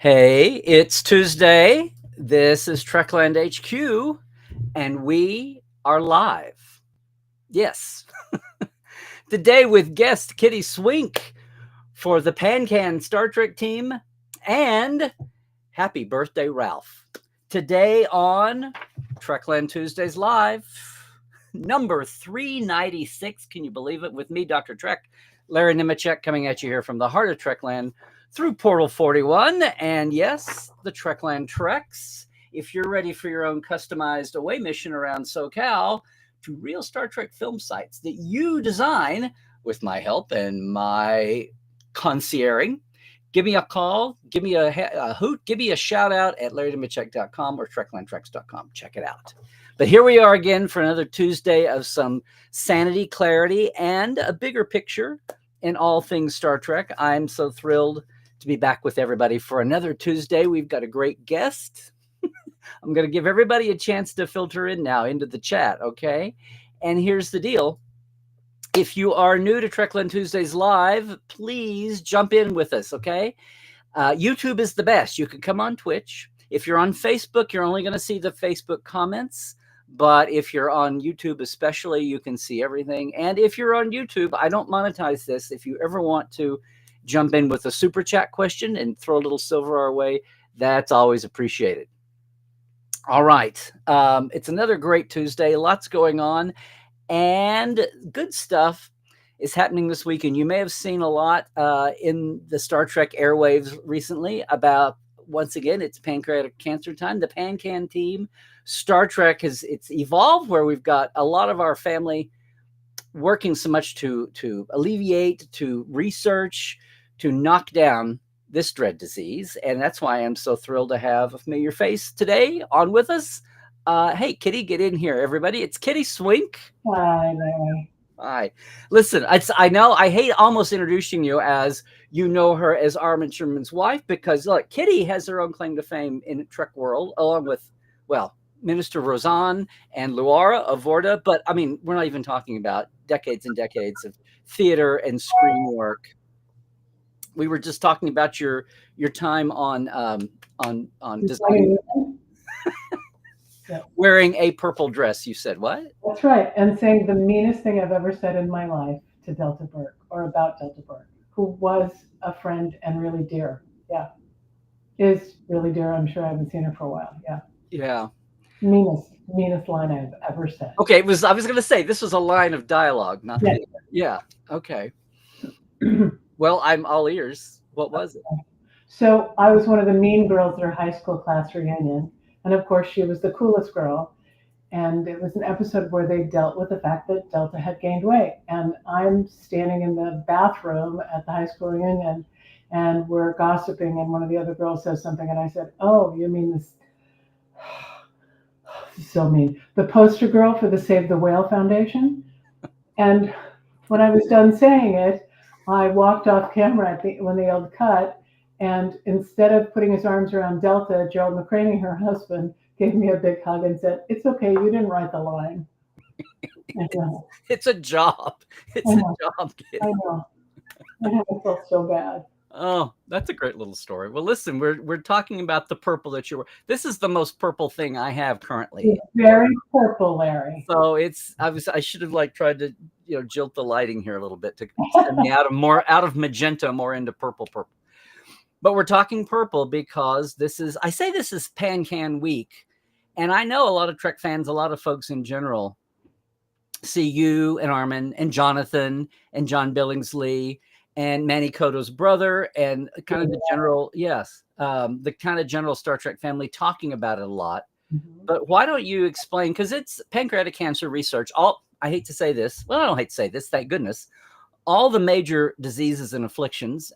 Hey, it's Tuesday. This is Trekland HQ, and we are live. Yes, today with guest Kitty Swink for the PanCan Star Trek team, and happy birthday, Ralph. Today on Trekland Tuesdays Live, number 396. Can you believe it? With me, Dr. Trek, Larry Nemechek, coming at you here from the heart of Trekland through Portal 41. And yes, the Trekland Treks. If you're ready for your own customized away mission around SoCal to real Star Trek film sites that you design with my help and my concierge, give me a call, give me a hoot, give me a shout out at larrynemechek.com or treklandtreks.com. Check it out. But here we are again for another Tuesday of some sanity, clarity, and a bigger picture in all things Star Trek. I'm so thrilled to be back with everybody for another Tuesday. We've got a great guest. I'm going to give everybody a chance to filter in now into the chat, okay? And here's the deal. If you are new to Trekland Tuesdays Live, please jump in with us, okay? YouTube is the best. You can come on Twitch. If you're on Facebook, you're only going to see the Facebook comments. But if you're on YouTube especially, you can see everything. And if you're on YouTube, I don't monetize this. If you ever want to jump in with a super chat question and throw a little silver our way, that's always appreciated. All right. It's another great Tuesday. Lots going on. And good stuff is happening this week. And you may have seen a lot in the Star Trek airwaves recently about, once again, it's pancreatic cancer time. The PanCan team, Star Trek, it's evolved where we've got a lot of our family working so much to alleviate, to research, to knock down this dread disease. And that's why I'm so thrilled to have a familiar face today on with us. Hey, Kitty, get in here, everybody. It's Kitty Swink. Hi, Larry. Hi. Listen, I know I hate almost introducing you as you know her as Armin Sherman's wife, because look, Kitty has her own claim to fame in the Trek world, along with, well, Minister Roseanne and Luara of Vorda. But I mean, we're not even talking about decades and decades of theater and screen work. We were just talking about your time on designing. Yeah. Wearing a purple dress, you said. What? That's right. And saying the meanest thing I've ever said in my life to Delta Burke, or about Delta Burke, who was a friend and really dear. Yeah. Is really dear. I'm sure I haven't seen her for a while. Yeah. Yeah. Meanest line I've ever said. Okay. I was going to say this was a line of dialogue, not Yeah. Yeah. Okay. Well, I'm all ears. What was it? So I was one of the mean girls at her high school class reunion. And of course, she was the coolest girl. And it was an episode where they dealt with the fact that Delta had gained weight. And I'm standing in the bathroom at the high school reunion, and we're gossiping. And one of the other girls says something. And I said, "Oh, you mean this?" This is so mean. The poster girl for the Save the Whale Foundation. And when I was done saying it, I walked off camera when they yelled cut. And instead of putting his arms around Delta, Gerald McCraney, her husband, gave me a big hug and said, "It's okay, you didn't write the line." It's a job. It's a job. I know. I felt so bad. Oh, that's a great little story. Well, listen, we're talking about the purple that you were. This is the most purple thing I have currently. It's very purple, Larry. So I should have tried to jilt the lighting here a little bit to send me out of magenta more into purple. But we're talking purple because this is PanCan week. And I know a lot of Trek fans, a lot of folks in general, see you and Armin and Jonathan and John Billingsley and Manny Cotto's brother and kind of the general Star Trek family talking about it a lot. Mm-hmm. But why don't you explain? Because it's pancreatic cancer research. I hate to say this. Well, I don't hate to say this. Thank goodness. All the major diseases and afflictions,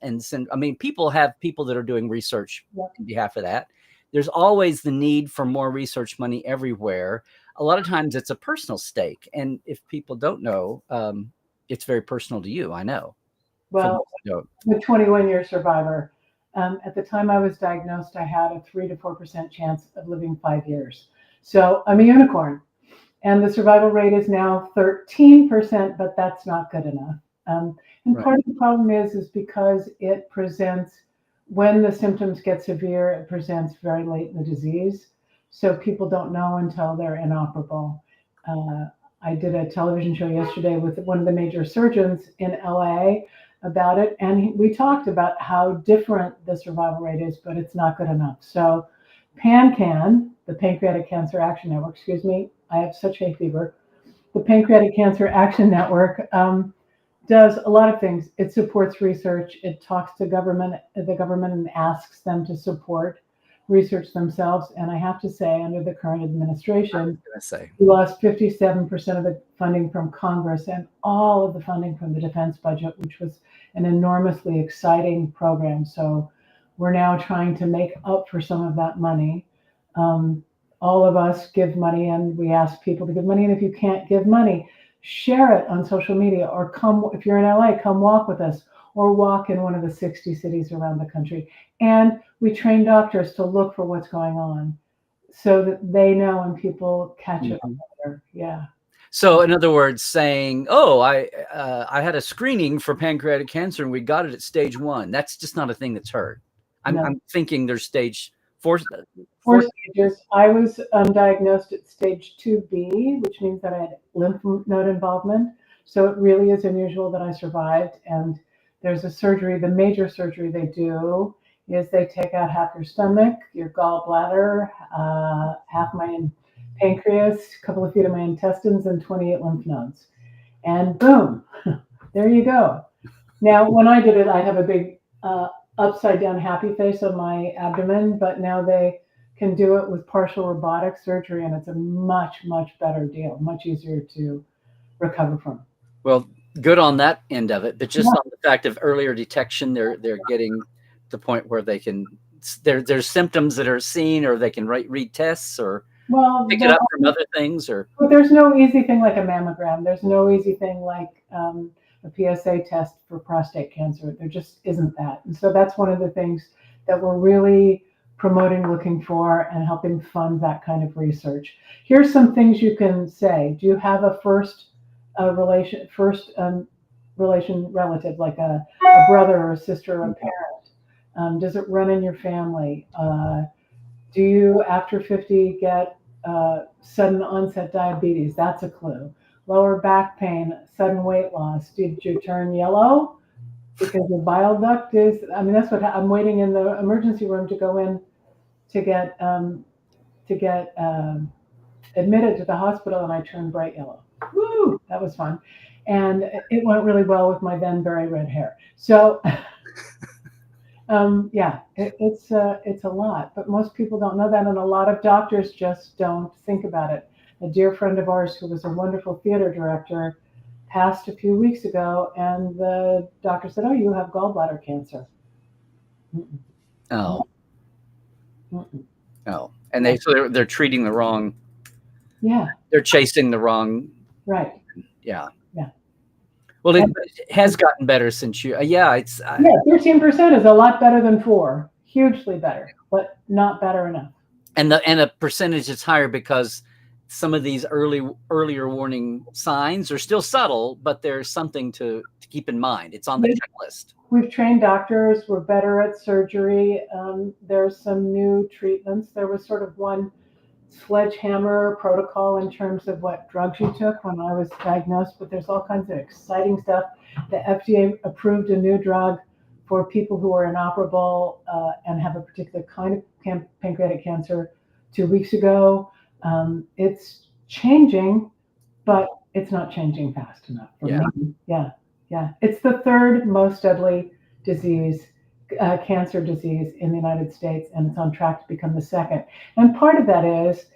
people have people that are doing research on behalf of that. There's always the need for more research money everywhere. A lot of times it's a personal stake. And if people don't know, it's very personal to you, I know. Well, I'm a 21-year survivor. At the time I was diagnosed, I had a 3 to 4% chance of living 5 years. So I'm a unicorn. And the survival rate is now 13%, but that's not good enough. And part of the problem is because it presents when the symptoms get severe, it presents very late in the disease. So people don't know until they're inoperable. I did a television show yesterday with one of the major surgeons in LA about it, and we talked about how different the survival rate is, but it's not good enough. So PanCan, the Pancreatic Cancer Action Network, excuse me, I have such hay fever. The Pancreatic Cancer Action Network does a lot of things. It supports research. It talks to the government, and asks them to support research themselves. And I have to say, under the current administration, we lost 57% of the funding from Congress and all of the funding from the defense budget, which was an enormously exciting program. So we're now trying to make up for some of that money. All of us give money, and we ask people to give money. And if you can't give money, share it on social media, or come, if you're in LA, come walk with us, or walk in one of the 60 cities around the country. And we train doctors to look for what's going on so that they know when people catch it later. Yeah. So in other words, saying, oh, I had a screening for pancreatic cancer and we got it at stage 1. That's just not a thing that's heard. I'm thinking there's stage 4. 4 stages. I was diagnosed at stage 2B, which means that I had lymph node involvement. So it really is unusual that I survived. And there's a surgery, the major surgery they do is they take out half your stomach, your gallbladder, half my pancreas, a couple of feet of my intestines, and 28 lymph nodes. And boom, there you go. Now, when I did it, I have a big upside down happy face on my abdomen, but now they can do it with partial robotic surgery, and it's a much, much better deal, much easier to recover from. Well, good on that end of it, but just on the fact of earlier detection, they're getting to the point where they can, there's symptoms that are seen, or they can read tests, or pick it up from other things, or. But there's no easy thing like a mammogram. There's no easy thing like a PSA test for prostate cancer. There just isn't that. And so that's one of the things that we're really promoting, looking for, and helping fund that kind of research. Here's some things you can say. Do you have a first relation relative, like a brother or a sister or a parent? Does it run in your family? Do you, after 50, get sudden onset diabetes? That's a clue. Lower back pain, sudden weight loss. Did you turn yellow? Because the bile duct is, that's what I'm waiting in the emergency room to go in to get admitted to the hospital, and I turned bright yellow. Woo, that was fun. And it went really well with my then very red hair. So it's a lot, but most people don't know that, and a lot of doctors just don't think about it. A dear friend of ours who was a wonderful theater director passed a few weeks ago, and the doctor said, "Oh, you have gallbladder cancer." Mm-mm. Oh. Mm-mm. Oh, and they're treating the wrong. Yeah. They're chasing the wrong. Right. Yeah. Yeah. Well, it has gotten better since you. 13% is a lot better than 4. Hugely better, but not better enough. And a percentage is higher because some of these earlier warning signs are still subtle, but there's something to keep in mind. It's on the checklist. We've trained doctors. We're better at surgery. There's some new treatments. There was sort of one sledgehammer protocol in terms of what drugs you took when I was diagnosed, but there's all kinds of exciting stuff. The FDA approved a new drug for people who are inoperable and have a particular kind of pancreatic cancer 2 weeks ago. It's changing, but it's not changing fast enough for me. Yeah. It's the 3rd most deadly disease, cancer disease in the United States, and it's on track to become the 2nd. And part of that is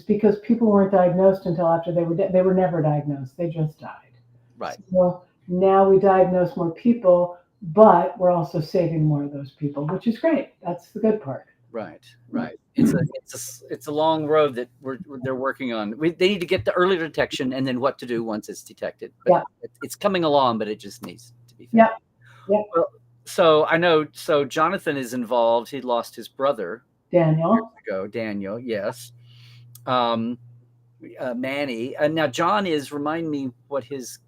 because people weren't diagnosed until after they were never diagnosed. They just died. Right. So now we diagnose more people, but we're also saving more of those people, which is great. That's the good part. Right. It's a long road that they're working on. They need to get the early detection, and then what to do once it's detected. But it's coming along, but it just needs to be fixed. Yeah. Well, so I know. So Jonathan is involved. He lost his brother Daniel. Years ago. Daniel, yes. Manny. Now John is. Remind me what his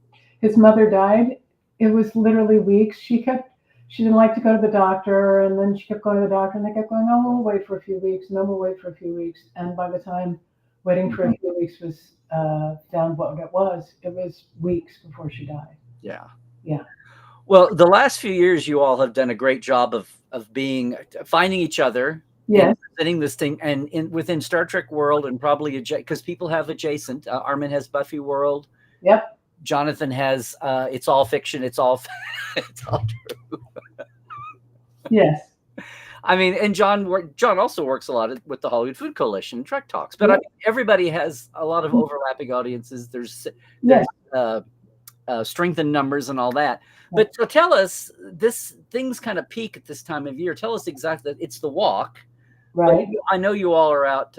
mother died. It was literally weeks. She kept she didn't like to go to the doctor, and then she kept going to the doctor, and they kept going, oh, we'll wait for a few weeks, and then we'll wait for a few weeks. And by the time waiting for a few weeks was found what it was weeks before she died. Yeah. Yeah. Well, the last few years, you all have done a great job of finding each other. Yes. And presenting this thing, and within Star Trek world, and probably because people have adjacent. Armin has Buffy world. Yep. Jonathan has it's all fiction. It's all it's all true. Yes. I mean, and John also works a lot with the Hollywood Food Coalition, Trek Talks. But I mean, everybody has a lot of overlapping audiences. There's strength in numbers and all that. But so tell us, things kind of peak at this time of year. Tell us exactly. It's the walk, right? I know you all are out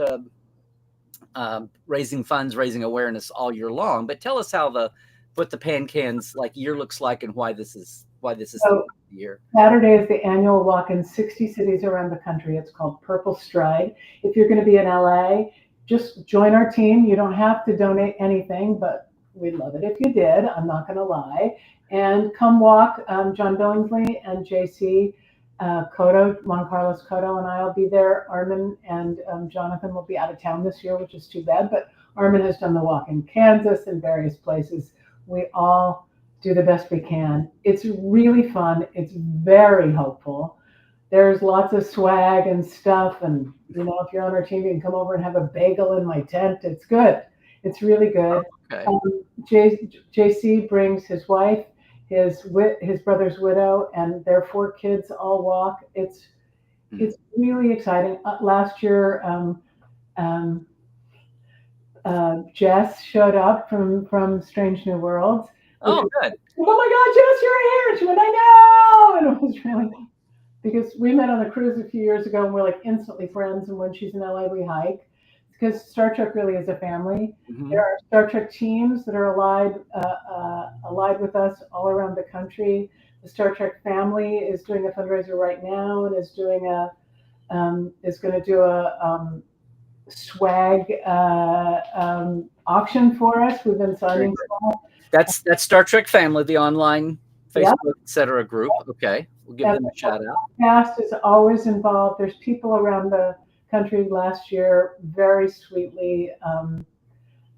raising funds, raising awareness all year long. But tell us what the PanCan's year looks like, and why this is the year. Saturday is the annual walk in 60 cities around the country. It's called Purple Stride. If you're going to be in LA, just join our team. You don't have to donate anything, but we'd love it if you did. I'm not going to lie. And come walk. John Billingsley and JC Cotto, Juan Carlos Cotto, and I'll be there. Armin and Jonathan will be out of town this year, which is too bad. But Armin has done the walk in Kansas and various places. We all do the best we can. It's really fun. It's very helpful. There's lots of swag and stuff. And, if you're on our team, you can come over and have a bagel in my tent. It's good. It's really good. Okay. JC brings his wife, his brother's widow, and their 4 kids all walk. It's really exciting. Last year, Jess showed up from Strange New Worlds. Oh, good. Oh my God, Jess, you're here! She went, I know, and it was really, because we met on a cruise a few years ago, and we're instantly friends. And when she's in LA, we hike. Because Star Trek really is a family. Mm-hmm. There are Star Trek teams that are allied with us all around the country. The Star Trek family is doing a fundraiser right now, and is going to do a swag auction for us. We've been signing stuff. That's Star Trek Family, the online Facebook, etc. group. Okay, we'll give them a shout out. Cast is always involved. There's people around the country. Last year, very sweetly,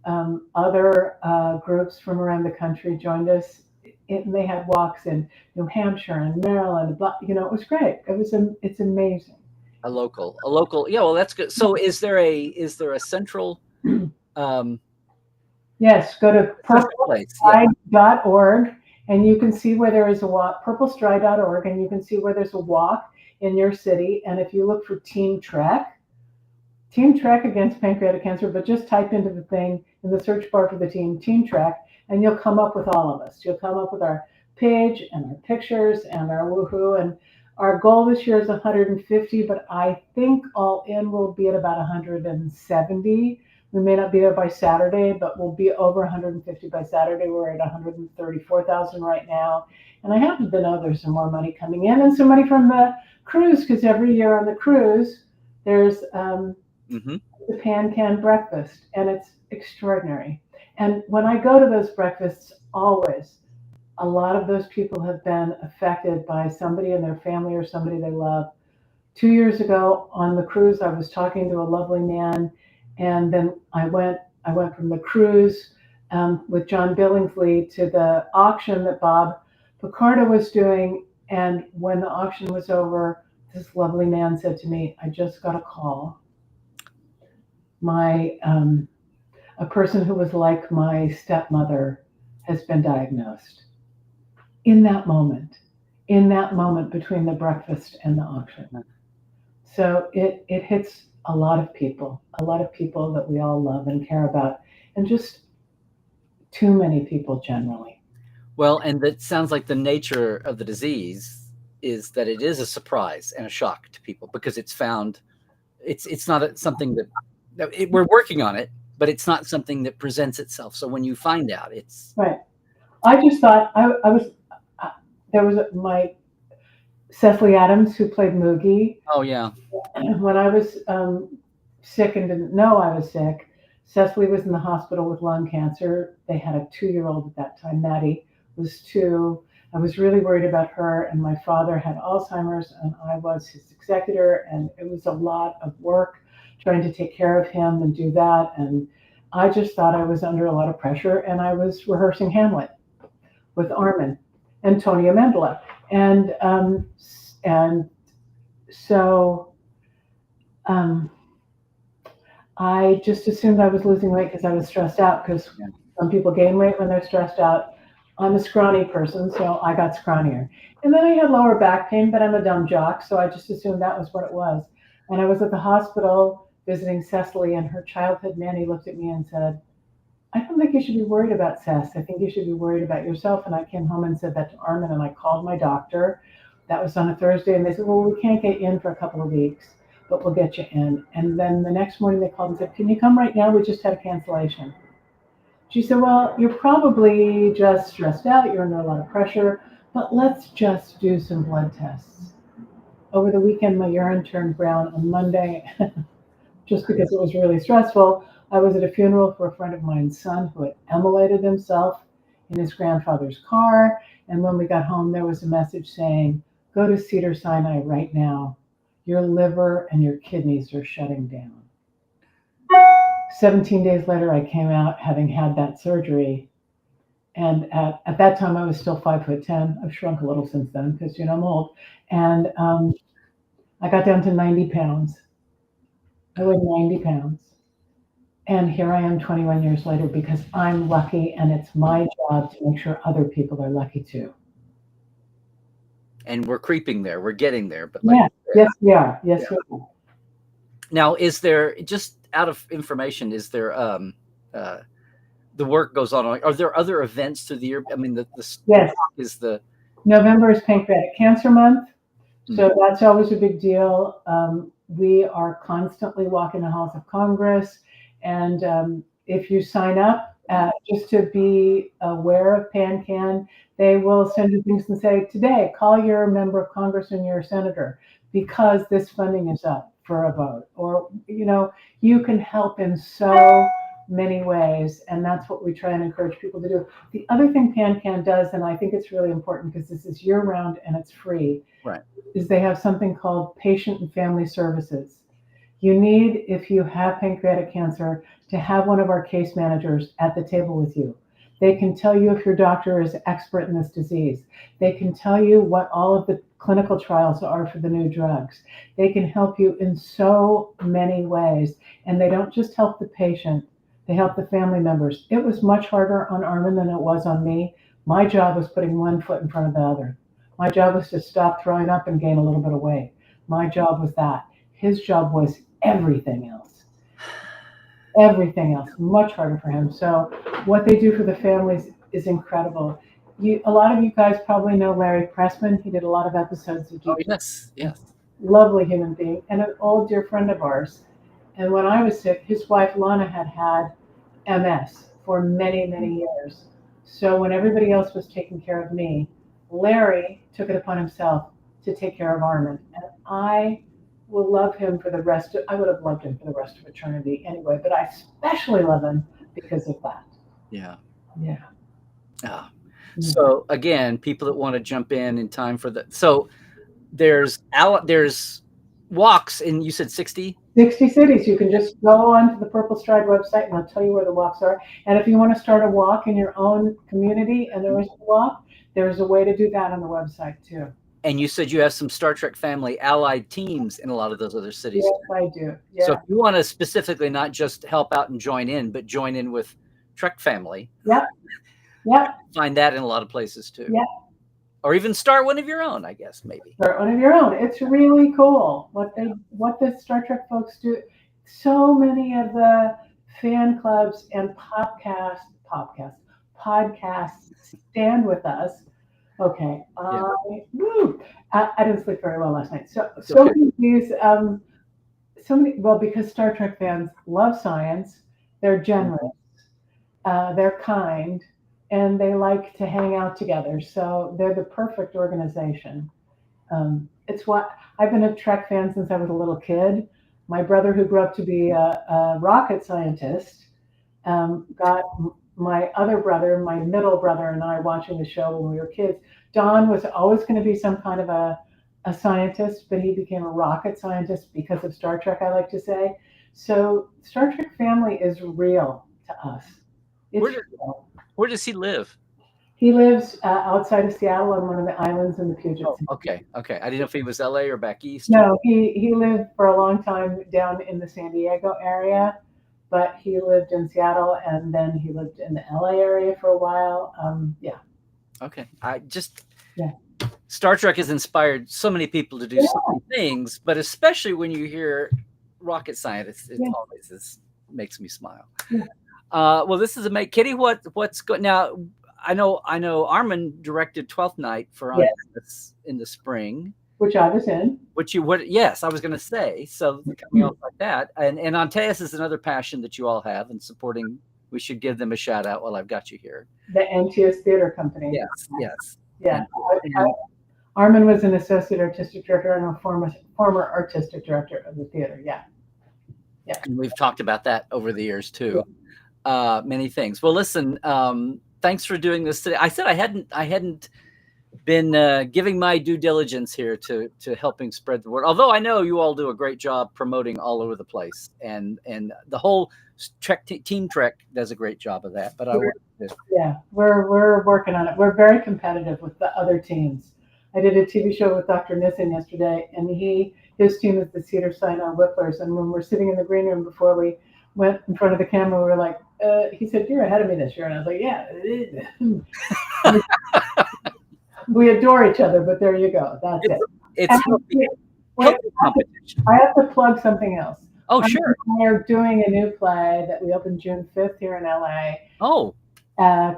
other groups from around the country joined us. They had walks in New Hampshire and Maryland. It was great. It's amazing. A local. Yeah, well, that's good. So, is there a central? Yes, go to purplestride.org, and you can see where there is a walk. Purplestride.org, and you can see where there's a walk in your city. And if you look for Team Trek against pancreatic cancer, but just type into the thing in the search bar for the Team Trek, and you'll come up with all of us. You'll come up with our page and our pictures and our woohoo. And our goal this year is 150, but I think all in we'll be at about 170. We may not be there by Saturday, but we'll be over 150 by Saturday. We're at 134,000 right now. And I happen to know there's some more money coming in, and some money from the cruise, because every year on the cruise, there's the PanCan breakfast, and it's extraordinary. And when I go to those breakfasts, always, a lot of those people have been affected by somebody in their family or somebody they love. 2 years ago on the cruise, I was talking to a lovely man, and then I went from the cruise with John Billingsley to the auction that Bob Picardo was doing. And when the auction was over, this lovely man said to me, I just got a call. A person who was like my stepmother has been diagnosed. In that moment between the breakfast and the auction. So it hits a lot of people that we all love and care about, and just too many people generally. Well, and that sounds like the nature of the disease is that it is a surprise and a shock to people, because it's not something that we're working on it, but it's not something that presents itself. So when you find out, it's right. I just thought there was my Cecily Adams, who played Moogie. Oh yeah. When I was sick and didn't know I was sick, Cecily was in the hospital with lung cancer. They had a 2-year-old at that time. Maddie was 2. I was really worried about her, and my father had Alzheimer's, and I was his executor, and it was a lot of work trying to take care of him and do that. And I just thought I was under a lot of pressure, and I was rehearsing Hamlet with Armin and Tony Amendola, and so um, I just assumed I was losing weight because I was stressed out. Because some people gain weight when they're stressed out. I'm a scrawny person, so I got scrawnier. And then I had lower back pain, but I'm a dumb jock, so I just assumed that was what it was. And I was at the hospital visiting Cecily, and her childhood nanny looked at me and said, I don't think you should be worried about Cess. I think you should be worried about yourself. And I came home and said that to Armin, and I called my doctor. That was on a Thursday, and they said, well, we can't get you in for a couple of weeks, but we'll get you in. And then the next morning they called and said, can you come right now? We just had a cancellation. She said, well, you're probably just stressed out. You're under a lot of pressure, but let's just do some blood tests. Over the weekend, my urine turned brown. On Monday, just because it was really stressful, I was at a funeral for a friend of mine's son who had immolated himself in his grandfather's car. And when we got home, there was a message saying, go to Cedars-Sinai right now. Your liver and your kidneys are shutting down. 17 days later, I came out having had that surgery. And at that time, I was still 5'10". I've shrunk a little since then because, I'm old. And I got down to 90 pounds. I weighed 90 pounds. And here I am 21 years later because I'm lucky, and it's my job to make sure other people are lucky too. And we're creeping there. We're getting there. But yes, we are. Yes, we are. Now, is there, just out of information, is there the work goes on? Are there other events through the year? I mean, yes, is the November is Pancreatic Cancer Month, so that's always a big deal. We are constantly walking the halls of Congress, and if you sign up just to be aware of PanCan, they will send you things and say, today, call your member of Congress and your senator because this funding is up for a vote. Or, you can help in so many ways, and that's what we try and encourage people to do. The other thing PanCan does, and I think it's really important because this is year-round and it's free, right, is they have something called Patient and Family Services. You need, if you have pancreatic cancer, to have one of our case managers at the table with you. They can tell you if your doctor is expert in this disease. They can tell you what all of the clinical trials are for the new drugs. They can help you in so many ways. And they don't just help the patient, they help the family members. It was much harder on Armin than it was on me. My job was putting one foot in front of the other. My job was to stop throwing up and gain a little bit of weight. My job was that. His job was everything else. Everything else, much harder for him. So what they do for the families is incredible. A lot of you guys probably know Larry Pressman. He did a lot of episodes of GP. Yes. Lovely human being and an old dear friend of ours. And when I was sick, his wife Lana had MS for many, many years. So when everybody else was taking care of me, Larry took it upon himself to take care of Armin. And I will love him I would have loved him for the rest of eternity anyway, but I especially love him because of that. Yeah. Mm-hmm. So again, people that want to jump in time for so there's walks in, you said 60 cities. You can just go onto the Purple Stride website and I'll tell you where the walks are. And if you want to start a walk in your own community and there is a walk, there's a way to do that on the website too. And you said you have some Star Trek family allied teams in a lot of those other cities. Yes, I do. Yeah. So if you want to specifically not just help out and join in, but join in with Trek family. Yeah. Find that in a lot of places too. Yeah. Or even start one of your own, I guess, maybe. Start one of your own. It's really cool what the Star Trek folks do. So many of the fan clubs and podcasts stand with us. Okay. I didn't sleep very well last night. So many because Star Trek fans love science, they're generous, they're kind, and they like to hang out together. So they're the perfect organization. It's what I've been a Trek fan since I was a little kid. My brother, who grew up to be a rocket scientist, got my other brother, my middle brother, and I watching the show when we were kids Don was always going to be some kind of a scientist, but he became a rocket scientist because of Star Trek, I like to say. So Star Trek family is real to us. It's real. Where does he live? He lives outside of Seattle on one of the islands in the Puget Sound. Okay. I didn't know if he was LA or back east. No, he lived for a long time down in the San Diego area, but he lived in Seattle and then he lived in the LA area for a while. Yeah. Okay. Star Trek has inspired so many people to do so many things, but especially when you hear rocket scientists, it always makes me smile. Yeah. Well, this is amazing. Kitty, what's going now? I know Armin directed 12th Night for in the spring, which I was in. Yes, I was going to say. So coming off like that, and Antaeus is another passion that you all have, and supporting. We should give them a shout out while I've got you here. The Antaeus Theater Company. Yes. Yeah. Armin was an associate artistic director and a former artistic director of the theater. Yeah. And we've talked about that over the years too. Many things. Well, listen. Thanks for doing this today. I said I hadn't been giving my due diligence here to helping spread the word. Although I know you all do a great job promoting all over the place, and the whole Team Trek does a great job of that. But we're working on it. We're very competitive with the other teams. I did a TV show with Dr. Nissen yesterday, and his team is the Cedar Sinai Whipplers. And when we're sitting in the green room before we went in front of the camera, we were like, he said, "You're ahead of me this year." And I was like, "Yeah." We adore each other, but there you go. That's it. It's competition. I have to plug something else. Oh, sure. We're doing a new play that we opened June 5th here in LA. Oh.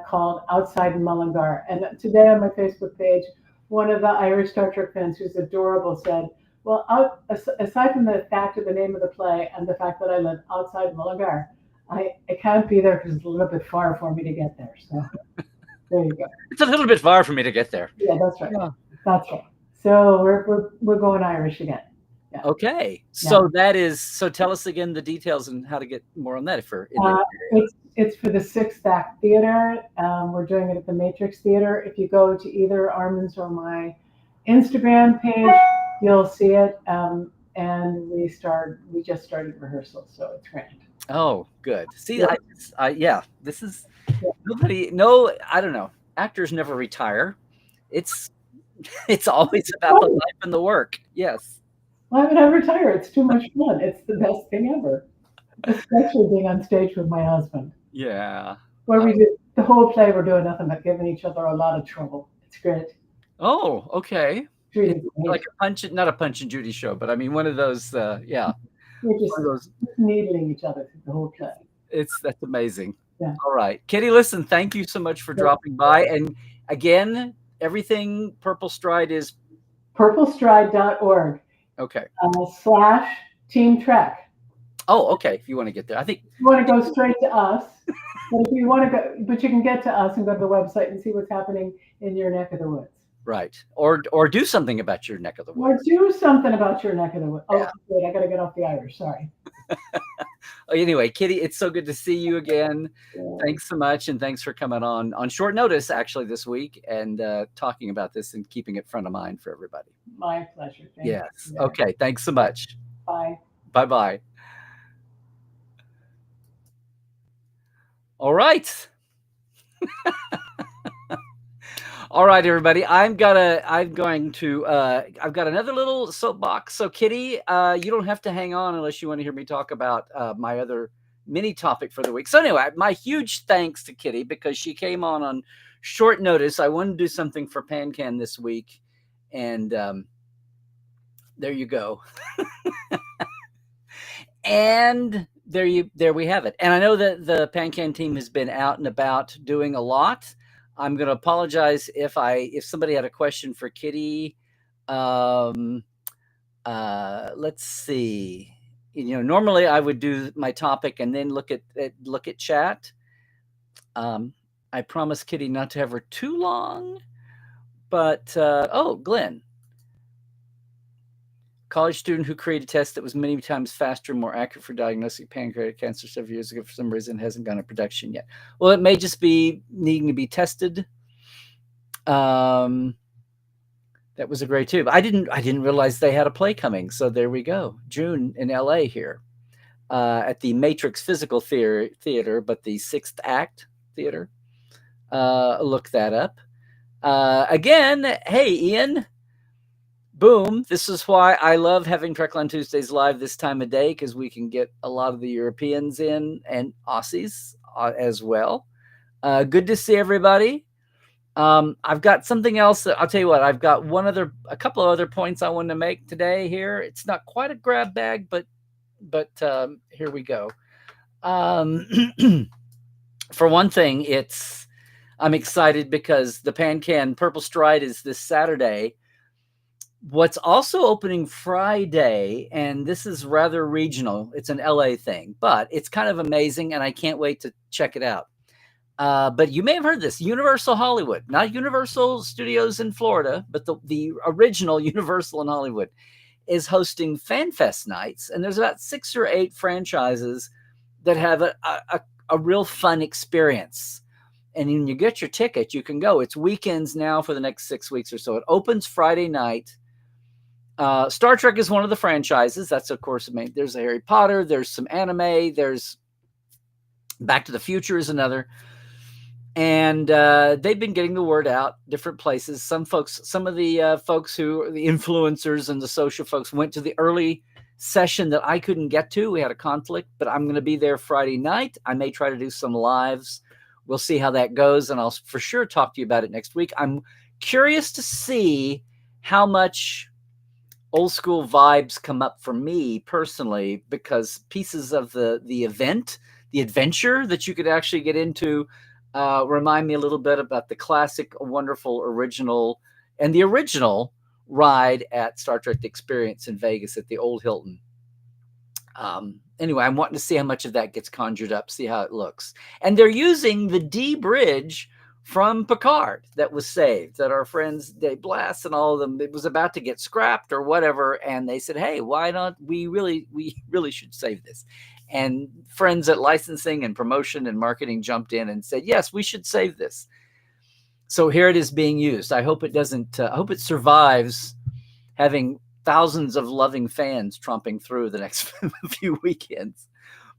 Called Outside Mullingar. And today on my Facebook page, one of the Irish Star Trek fans, who's adorable, said, "Well, aside from the fact of the name of the play and the fact that I live outside Mullingar, I can't be there because it's a little bit far for me to get there." So there you go. It's a little bit far for me to get there. Yeah, that's right. Yeah. That's right. So we're going Irish again. Yeah. Okay. So so tell us again the details and how to get more on that if you're in the area. It's for the Sixth Act Theater. We're doing it at the Matrix Theater. If you go to either Armin's or my Instagram page, you'll see it. And we just started rehearsal, so it's great. Oh, good. See, this is I don't know. Actors never retire. It's always about the life and the work. Yes. Why would I retire? It's too much fun. It's the best thing ever, especially being on stage with my husband. Yeah. Where we do the whole play, we're doing nothing but giving each other a lot of trouble. It's great. Oh, okay. Like not a Punch and Judy show, but I mean one of those. We're just needling each other through the whole play. That's amazing. Yeah. All right, Kitty. Listen, thank you so much for dropping by. And again, everything Purple Stride is purplestride.org. Okay. /Team Trek. Oh, okay. If you want to get there, I think you want to go straight to us. But if you want to go, but you can get to us and go to the website and see what's happening in your neck of the woods. Right. Or do something about your neck of the woods. Or do something about your neck of the woods. Yeah. Oh, wait, I got to get off the Irish. Sorry. Anyway, Kitty, it's so good to see you again. Yeah. Thanks so much. And thanks for coming on short notice, actually, this week and talking about this and keeping it front of mind for everybody. My pleasure. Thank you. Okay. Thanks so much. Bye. Bye-bye. All right. All right, everybody. I've got another little soapbox. So, Kitty, you don't have to hang on unless you want to hear me talk about my other mini topic for the week. So, anyway, my huge thanks to Kitty because she came on short notice. I wanted to do something for PanCan this week, and there you go. And there we have it. And I know that the PanCan team has been out and about doing a lot. I'm going to apologize if somebody had a question for Kitty. Let's see. Normally I would do my topic and then look at chat. I promised Kitty not to have her too long, but Glenn, college student who created a test that was many times faster and more accurate for diagnosing pancreatic cancer several years ago, for some reason hasn't gone to production yet. Well, it may just be needing to be tested. That was a great tube. I didn't realize they had a play coming. So there we go. June in LA here. At the Matrix Physical Theater, but the Sixth Act Theater. Look that up. Again, hey, Ian. Boom. This is why I love having Trekland Tuesdays live this time of day, because we can get a lot of the Europeans in and Aussies as well. Good to see everybody. I've got something else that I'll tell you what, I've got a couple of other points I want to make today here. It's not quite a grab bag, but here we go. For one thing, I'm excited because the PanCan Purple Stride is this Saturday. What's also opening Friday, and this is rather regional, it's an LA thing, but it's kind of amazing, and I can't wait to check it out. But you may have heard this, Universal Hollywood, not Universal Studios in Florida, but the original Universal in Hollywood is hosting FanFest nights. And there's about 6 or 8 franchises that have a real fun experience. And when you get your ticket, you can go. It's weekends now for the next 6 weeks or so. It opens Friday night. Star Trek is one of the franchises. That's, of course, there's a Harry Potter. There's some anime. There's Back to the Future is another. And they've been getting the word out different places. Some of the folks who are the influencers and the social folks went to the early session that I couldn't get to. We had a conflict, but I'm going to be there Friday night. I may try to do some lives. We'll see how that goes, and I'll for sure talk to you about it next week. I'm curious to see how much old school vibes come up for me personally, because pieces of the event, the adventure that you could actually get into, remind me a little bit about the classic, wonderful, original, and the original ride at Star Trek Experience in Vegas at the old Hilton. Anyway, I'm wanting to see how much of that gets conjured up, see how it looks. And they're using the D bridge from Picard that was saved, that our friends Dave Blass and all of them, it was about to get scrapped or whatever, and they said, hey, why not, we really should save this. And friends at licensing and promotion and marketing jumped in and said, yes, we should save this. So here it is being used. I hope it doesn't, I hope it survives having thousands of loving fans tromping through the next few weekends.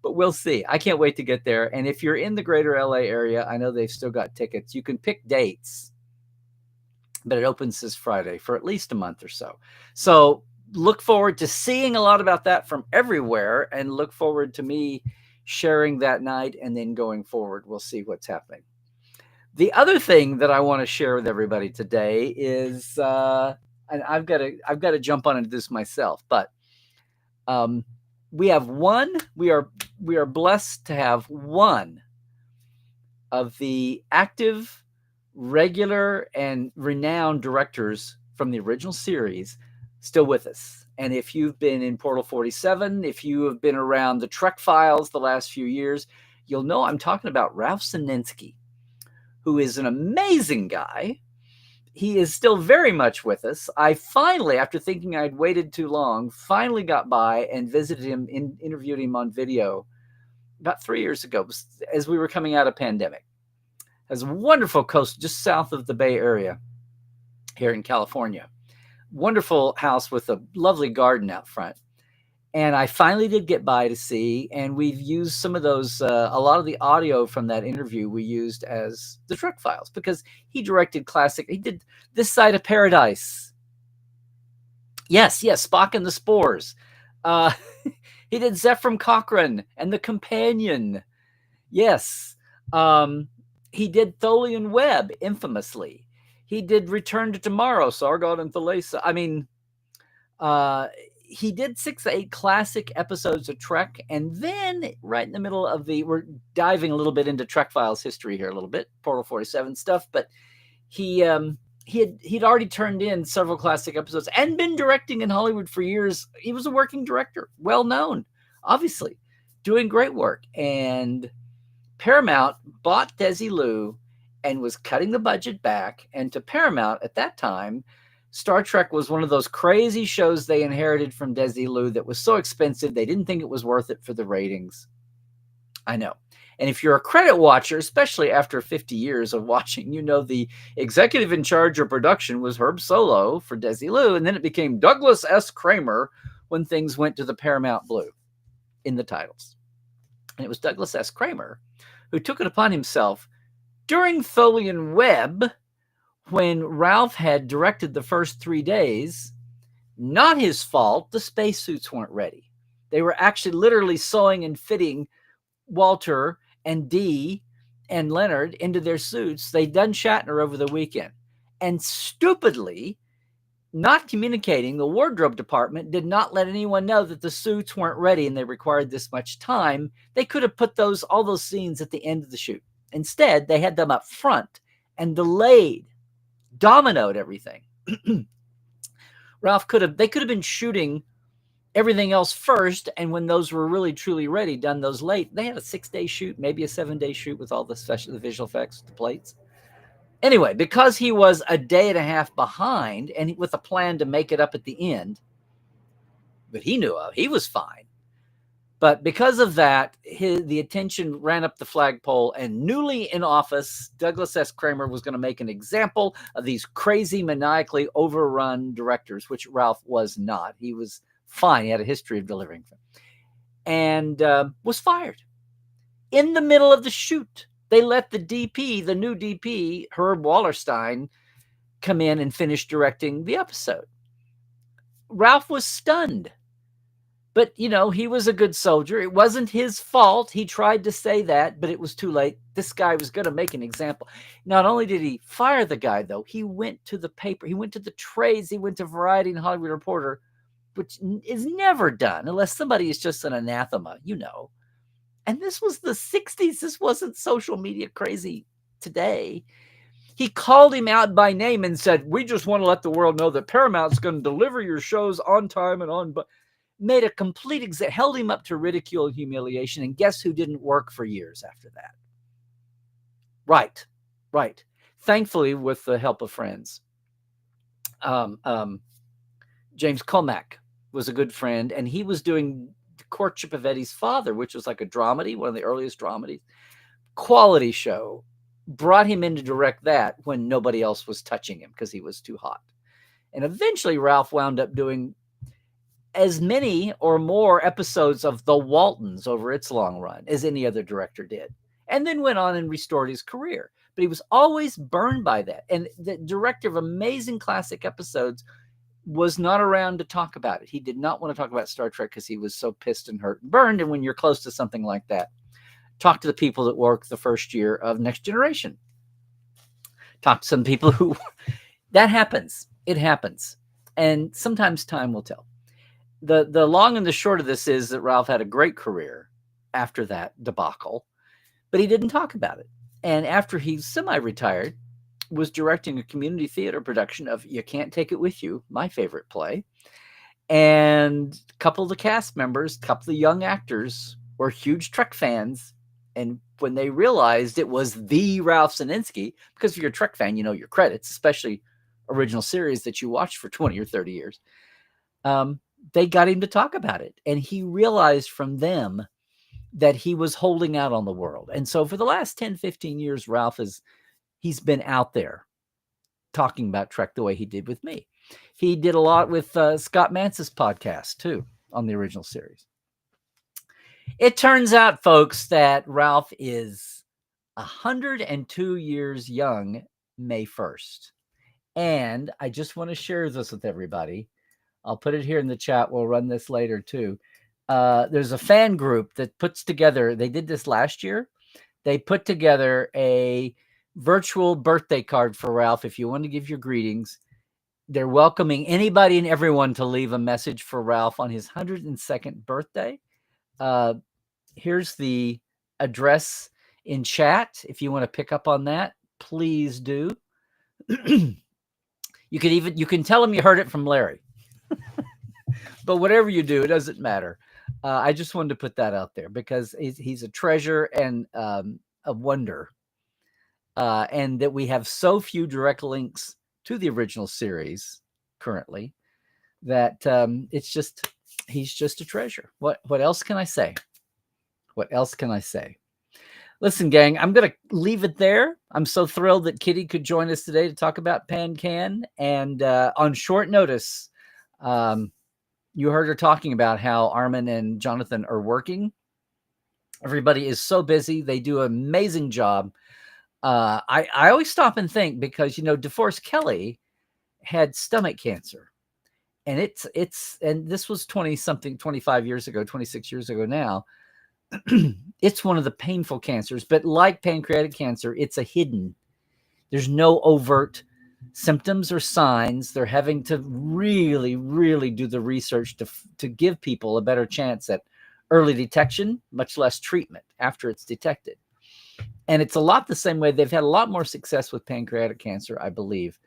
But we'll see. I can't wait to get there. And if you're in the greater LA area, I know they've still got tickets. You can pick dates, but it opens this Friday for at least a month or so. So look forward to seeing a lot about that from everywhere, and look forward to me sharing that night, and then going forward, we'll see what's happening. The other thing that I want to share with everybody today is, and I've got to jump on and do this myself, but we are blessed to have one of the active, regular, and renowned directors from the original series still with us. And if you've been in Portal 47, if you have been around the Trek Files the last few years, you'll know I'm talking about Ralph Sinensky, who is an amazing guy. He is still very much with us. I finally, after thinking I'd waited too long, finally got by and visited him, interviewed him on video about 3 years ago as we were coming out of pandemic. Has a wonderful coast just south of the Bay Area here in California. Wonderful house with a lovely garden out front. And I finally did get by to see, and we've used some of those, a lot of the audio from that interview we used as the Trek Files, because he directed he did This Side of Paradise. Yes, Spock and the Spores. He did Zephram Cochrane and The Companion. Yes. He did Tholian Webb, infamously. He did Return to Tomorrow, Sargon and Thalassa. I mean, he did 6 to 8 classic episodes of Trek, and then right in the middle of we're diving a little bit into Trek Files history here a little bit, Portal 47 stuff, but he'd already turned in several classic episodes and been directing in Hollywood for years. He was a working director, well known, obviously, doing great work. And Paramount bought Desilu and was cutting the budget back. And to Paramount at that time, Star Trek was one of those crazy shows they inherited from Desilu that was so expensive they didn't think it was worth it for the ratings. I know. And if you're a credit watcher, especially after 50 years of watching, you know the executive in charge of production was Herb Solow for Desilu, and then it became Douglas S. Kramer when things went to the Paramount Blue in the titles. And it was Douglas S. Kramer who took it upon himself during Foley and Webb, when Ralph had directed the first 3 days. Not his fault, the spacesuits weren't ready. They were actually literally sewing and fitting Walter and Dee and Leonard into their suits. They'd done Shatner over the weekend. And stupidly, not communicating, the wardrobe department did not let anyone know that the suits weren't ready and they required this much time. They could have put all those scenes at the end of the shoot. Instead, they had them up front and delayed, dominoed everything. They could have been shooting everything else first, and when those were really truly ready, done those late. They had a 6-day shoot, maybe a 7-day shoot with all the visual effects, the plates. Anyway, because he was a day and a half behind, and with a plan to make it up at the end, but he knew of, he was fine. But because of that, the attention ran up the flagpole, and newly in office, Douglas S. Kramer was going to make an example of these crazy, maniacally overrun directors, which Ralph was not. He was fine. He had a history of delivering them. And was fired. In the middle of the shoot, they let the DP, the new DP, Herb Wallerstein, come in and finish directing the episode. Ralph was stunned. But, he was a good soldier. It wasn't his fault. He tried to say that, but it was too late. This guy was going to make an example. Not only did he fire the guy, though, he went to the paper. He went to the trades. He went to Variety and Hollywood Reporter, which is never done unless somebody is just an anathema, And this was the 60s. This wasn't social media crazy today. He called him out by name and said, "We just want to let the world know that Paramount's going to deliver your shows on time and on." But made a complete held him up to ridicule and humiliation. And guess who didn't work for years after that? Right. Thankfully, with the help of friends. James Comack was a good friend, and he was doing The Courtship of Eddie's Father, which was like a dramedy, one of the earliest dramedies. Quality show. Brought him in to direct that when nobody else was touching him because he was too hot. And eventually Ralph wound up doing as many or more episodes of The Waltons over its long run as any other director did, and then went on and restored his career. But he was always burned by that. And the director of amazing classic episodes was not around to talk about it. He did not want to talk about Star Trek because he was so pissed and hurt and burned. And when you're close to something like that, talk to the people that worked the first year of Next Generation. Talk to some people who that happens. It happens. And sometimes time will tell. The long and the short of this is that Ralph had a great career after that debacle, but he didn't talk about it. And after he semi-retired, was directing a community theater production of You Can't Take It With You, my favorite play. And a couple of the cast members, a couple of the young actors were huge Trek fans. And when they realized it was the Ralph Zininsky, because if you're a Trek fan, you know your credits, especially original series that you watched for 20 or 30 years. They got him to talk about it. And he realized from them that he was holding out on the world. And so for the last 10, 15 years, Ralph he's been out there talking about Trek the way he did with me. He did a lot with Scott Mance's podcast too on the original series. It turns out, folks, that Ralph is 102 years young May 1st. And I just want to share this with everybody. I'll put it here in the chat. We'll run this later too. There's a fan group that puts together, they did this last year. They put together a virtual birthday card for Ralph. If you want to give your greetings, they're welcoming anybody and everyone to leave a message for Ralph on his 102nd birthday. Here's the address in chat. If you want to pick up on that, please do. You can tell him you heard it from Larry. But whatever you do, it doesn't matter. I just wanted to put that out there because he's a treasure and a wonder. And that we have so few direct links to the original series currently that he's just a treasure. What else can I say? What else can I say? Listen, gang, I'm going to leave it there. I'm so thrilled that Kitty could join us today to talk about PanCan. And on short notice, you heard her talking about how Armin and Jonathan are working. Everybody is so busy. They do an amazing job. I always stop and think because, DeForest Kelley had stomach cancer. And and this was 25 years ago, 26 years ago now. It's one of the painful cancers, but like pancreatic cancer, it's a hidden. There's no overt symptoms or signs. They're having to really, really do the research to give people a better chance at early detection, much less treatment after it's detected. And it's a lot the same way. They've had a lot more success with pancreatic cancer, I believe,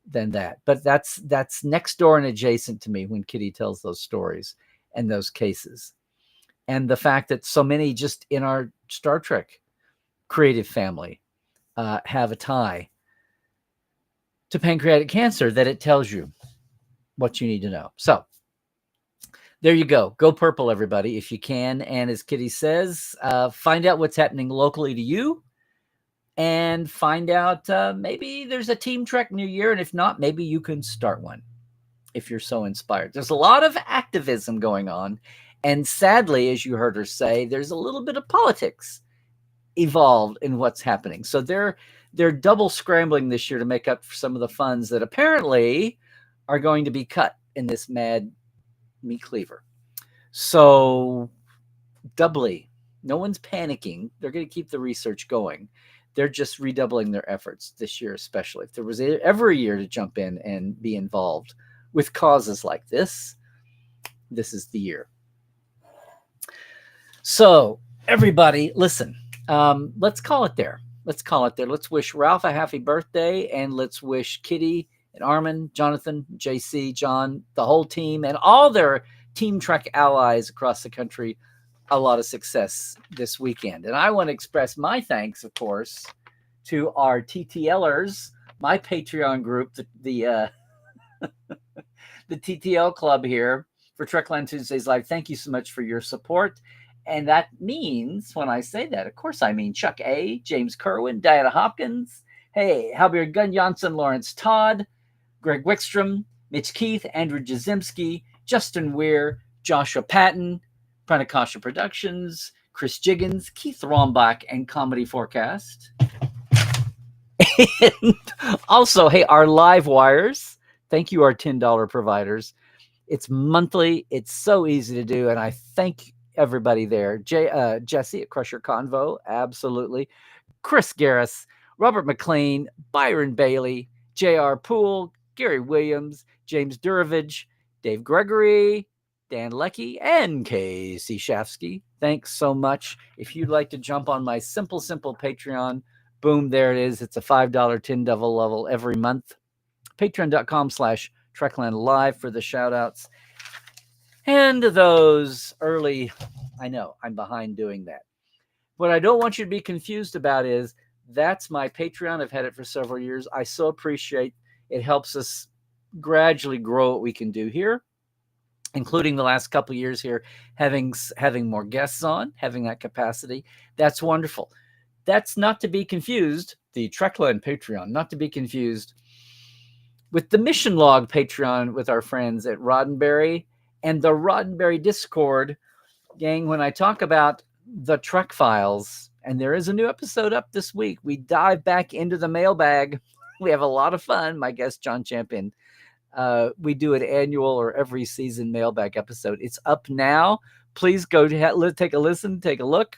than that. But that's next door and adjacent to me when Kitty tells those stories and those cases. And the fact that so many just in our Star Trek creative family have a tie to pancreatic cancer, that it tells you what you need to know. So there you go. Go purple, everybody, if you can. And as Kitty says, find out what's happening locally to you and find out maybe there's a Team Trek New Year. And if not, maybe you can start one if you're so inspired. There's a lot of activism going on. And sadly, as you heard her say, there's a little bit of politics evolved in what's happening. So they're double scrambling this year to make up for some of the funds that apparently are going to be cut in this mad meat cleaver. So doubly, no one's panicking. They're going to keep the research going. They're just redoubling their efforts this year, especially. If there was ever a year to jump in and be involved with causes like this, this is the year. So everybody, listen, let's call it there. Let's wish Ralph a happy birthday, and let's wish Kitty and Armin, Jonathan, JC, John, the whole team, and all their Team Trek allies across the country a lot of success this weekend. And I want to express my thanks, of course, to our TTLers, my Patreon group, the TTL club here for Trekland Tuesdays Live. Thank you so much for your support. And that means, when I say that, of course, I mean Chuck A., James Kerwin, Diana Hopkins, hey, Halbert Gunn Johnson, Lawrence Todd, Greg Wickstrom, Mitch Keith, Andrew Jazimski, Justin Weir, Joshua Patton, Pranakasha Productions, Chris Jiggins, Keith Rombach, and Comedy Forecast. And also, hey, our live wires. Thank you, our $10 providers. It's monthly. It's so easy to do. And I thank everybody there. Jesse at Crusher Convo, absolutely. Chris Garris, Robert McLean, Byron Bailey, J.R. Poole, Gary Williams, James Durovich, Dave Gregory, Dan Leckie, and Casey Shafsky. Thanks so much. If you'd like to jump on my simple Patreon, boom, there it is. It's a $5 $10 level every month. Patreon.com/Trekland Live for the shout outs. And those early, I know I'm behind doing that. What I don't want you to be confused about is that's my Patreon. I've had it for several years. I so appreciate it. Helps us gradually grow what we can do here, including the last couple of years here, having more guests on, having that capacity. That's wonderful. That's not to be confused, the Trekland Patreon, not to be confused with the Mission Log Patreon with our friends at Roddenberry and the Roddenberry Discord. Gang, when I talk about the Trek Files, and there is a new episode up this week, we dive back into the mailbag. We have a lot of fun. My guest, John Champion. We do an annual or every season mailbag episode. It's up now. Please go to take a listen, take a look.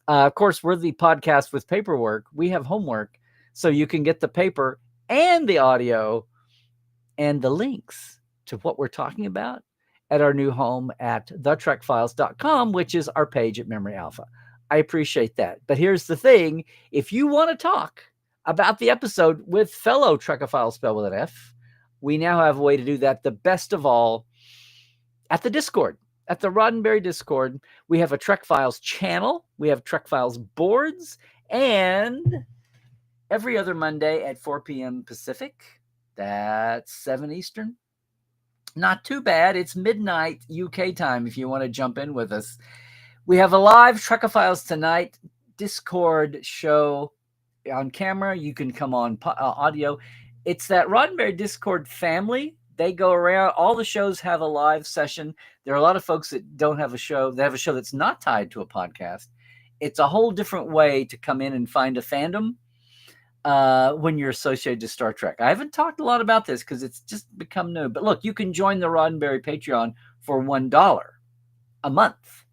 Of course, we're the podcast with paperwork. We have homework, so you can get the paper and the audio and the links to what we're talking about at our new home at thetrekfiles.com, which is our page at Memory Alpha. I appreciate that. But here's the thing. If you want to talk about the episode with fellow Trekophiles spelled with an F, we now have a way to do that. The best of all, at the Discord, at the Roddenberry Discord, we have a Trek Files channel. We have Trek Files boards. And every other Monday at 4 p.m. Pacific, that's 7 Eastern. Not too bad. It's midnight UK time if you want to jump in with us. We have a live Trekophiles Tonight Discord show on camera. You can come on audio. It's that Roddenberry Discord family. They go around. All the shows have a live session. There are a lot of folks that don't have a show. They have a show that's not tied to a podcast. It's a whole different way to come in and find a fandom when you're associated to Star Trek. I haven't talked a lot about this because it's just become new. But look, you can join the Roddenberry Patreon for $1 a month.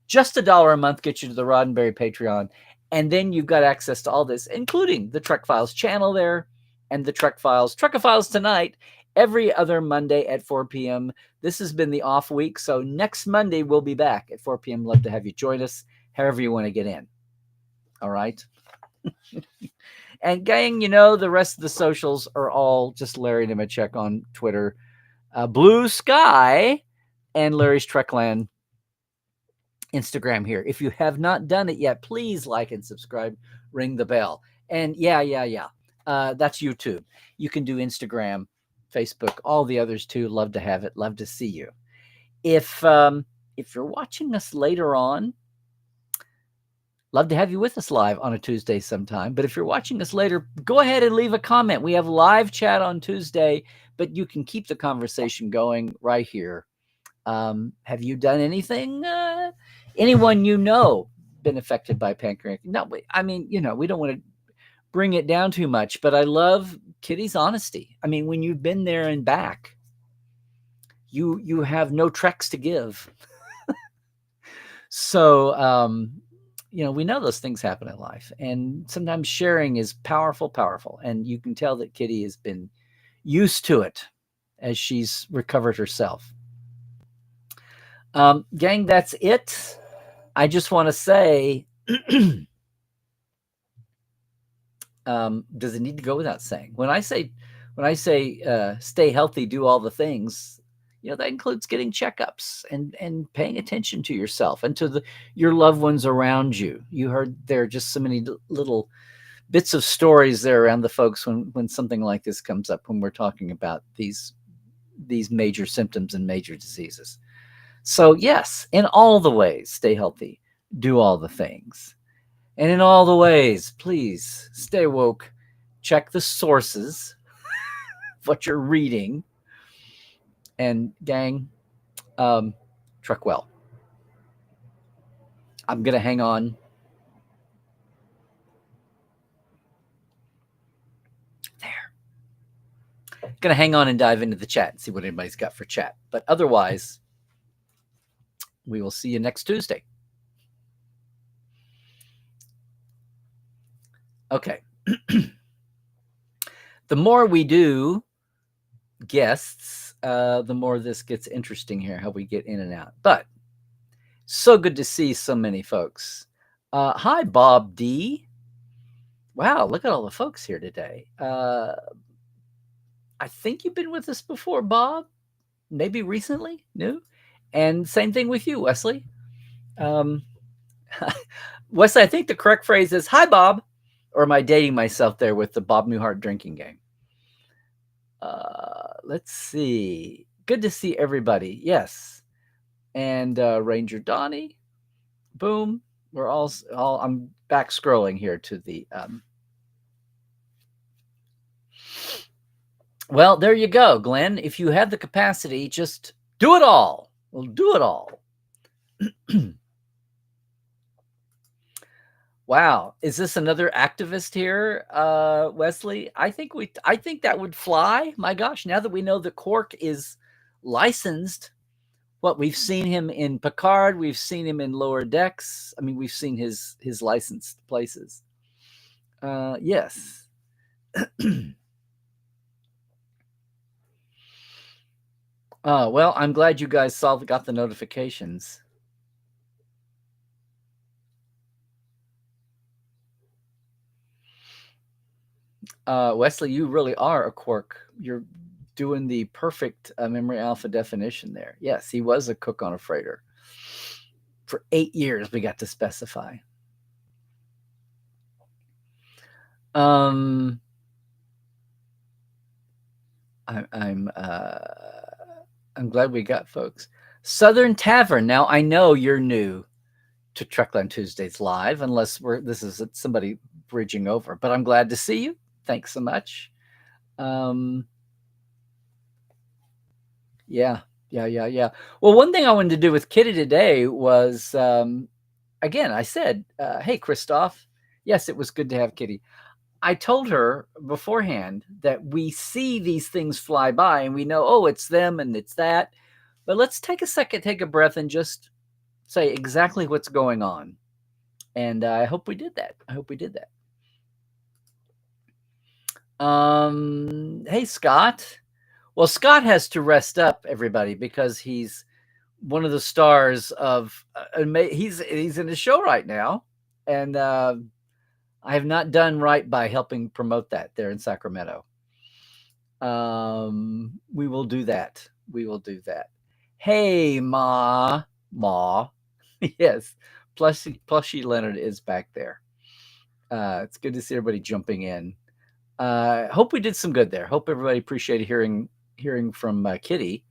Just $1 a month gets you to the Roddenberry Patreon. And then you've got access to all this, including the Trek Files channel there and the Trek Files Tonight every other Monday at 4 p.m. This has been the off week. So next Monday, we'll be back at 4 p.m. Love to have you join us, however you want to get in. All right. And gang, the rest of the socials are all just Larry Nemechek on Twitter, Blue Sky, and Larry's Trekland Instagram here. If you have not done it yet, please like and subscribe, ring the bell. And that's YouTube. You can do Instagram, Facebook, all the others too. Love to have it. Love to see you. If you're watching us later on, love to have you with us live on a Tuesday sometime. But if you're watching us later, go ahead and leave a comment. We have live chat on Tuesday, but you can keep the conversation going right here. Have you done anything? Anyone been affected by PanCan? No, I mean, we don't want to bring it down too much, but I love Kitty's honesty. I mean, when you've been there and back, you have no treks to give. So, we know those things happen in life, and sometimes sharing is powerful. And you can tell that Kitty has been used to it as she's recovered herself. Gang, that's it. I just want to say, does it need to go without saying? When I say stay healthy, do all the things, that includes getting checkups and paying attention to yourself and to your loved ones around you. You heard there are just so many little bits of stories there around the folks when something like this comes up, when we're talking about these major symptoms and major diseases. So yes, in all the ways, stay healthy, do all the things. And in all the ways, please stay woke, check the sources of what you're reading. And gang, Trek well. I'm going to hang on. There. Going to hang on and dive into the chat and see what anybody's got for chat. But otherwise, we will see you next Tuesday. Okay. The more we do guests, the more this gets interesting here, how we get in and out. But so good to see so many folks. Hi, Bob D. Wow, look at all the folks here today. I think you've been with us before, Bob. Maybe recently, new. And same thing with you, Wesley. Wesley, I think the correct phrase is, hi, Bob. Or am I dating myself there with the Bob Newhart drinking game? Let's see. Good to see everybody. Yes. And Ranger Donnie. Boom. We're all I'm back scrolling here to the well, there you go, Glenn. If you have the capacity, just do it all. We'll do it all. Wow. Is this another activist here, Wesley? I think that would fly. My gosh, now that we know that Quark is licensed, we've seen him in Picard, we've seen him in Lower Decks. I mean, we've seen his licensed places. Yes. Well, I'm glad you guys got the notifications. Wesley, you really are a Quark. You're doing the perfect memory alpha definition there. Yes, he was a cook on a freighter. For 8 years, we got to specify. I'm glad we got folks. Southern Tavern. Now I know you're new to Trekland Tuesdays live, unless this is somebody bridging over. But I'm glad to see you. Thanks so much. Yeah. Well, one thing I wanted to do with Kitty today was, again, I said, hey, Christoph, yes, it was good to have Kitty. I told her beforehand that we see these things fly by and we know, oh, it's them and it's that. But let's take a second, take a breath, and just say exactly what's going on. And I hope we did that. Hey, Scott. Well, Scott has to rest up, everybody, because he's one of the stars of he's in a show right now, and I have not done right by helping promote that there in Sacramento. We will do that. Hey, Ma. Yes, Plushy Leonard is back there. It's good to see everybody jumping in. Hope we did some good there. Hope everybody appreciated hearing from Kitty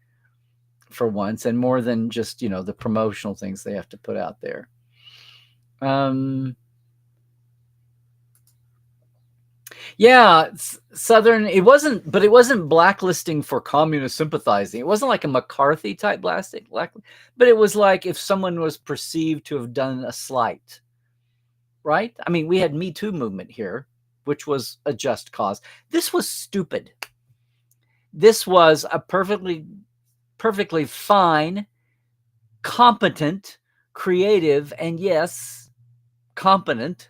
for once, and more than just, the promotional things they have to put out there. Yeah, Southern, it wasn't blacklisting for communist sympathizing. It wasn't like a McCarthy type black, but it was like if someone was perceived to have done a slight, right? I mean, we had Me Too movement here, which was a just cause. This was stupid. This was a perfectly fine, competent, creative, and yes, competent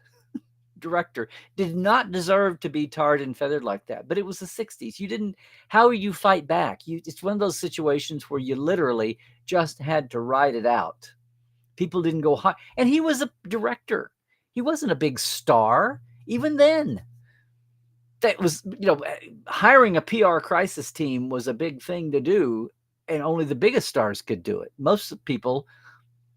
director. Did not deserve to be tarred and feathered like that. But it was the 60s. How you fight back? It's one of those situations where you literally just had to ride it out. People didn't go high. And he was a director. He wasn't a big star. Even then, that was, hiring a PR crisis team was a big thing to do, and only the biggest stars could do it. Most people,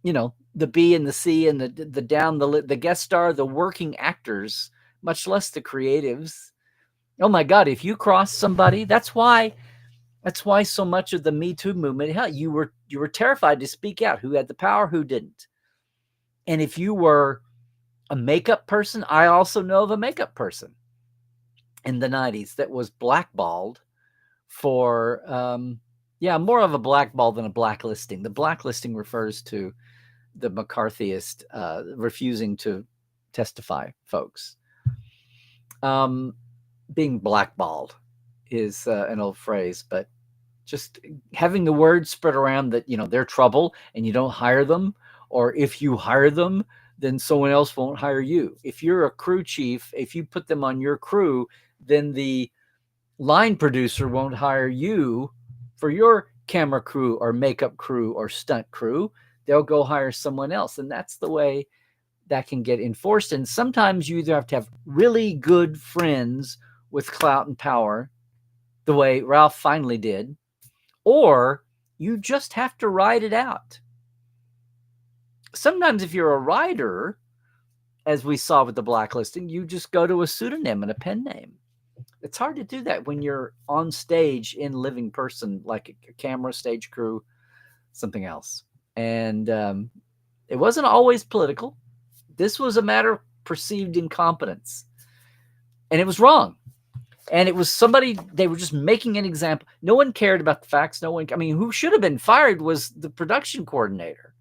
the B and the C and the down, the guest star, the working actors, much less the creatives. Oh my God, if you cross somebody, that's why so much of the Me Too movement, hell, you were terrified to speak out. Who had the power, who didn't? And if you were a makeup person, I also know of a makeup person in the 90s that was blackballed for, more of a blackball than a blacklisting. The blacklisting refers to the McCarthyist refusing to testify folks. Being blackballed is an old phrase, but just having the word spread around that, they're trouble and you don't hire them, or if you hire them, then someone else won't hire you. If you're a crew chief, if you put them on your crew, then the line producer won't hire you for your camera crew or makeup crew or stunt crew. They'll go hire someone else. And that's the way that can get enforced. And sometimes you either have to have really good friends with clout and power, the way Ralph finally did, or you just have to ride it out. Sometimes if you're a writer, as we saw with the blacklisting, you just go to a pseudonym and a pen name. It's hard to do that when you're on stage in living person, like a camera, stage crew, something else. And it wasn't always political. This was a matter of perceived incompetence. And it was wrong. And it was somebody, they were just making an example. No one cared about the facts. Who should have been fired was the production coordinator.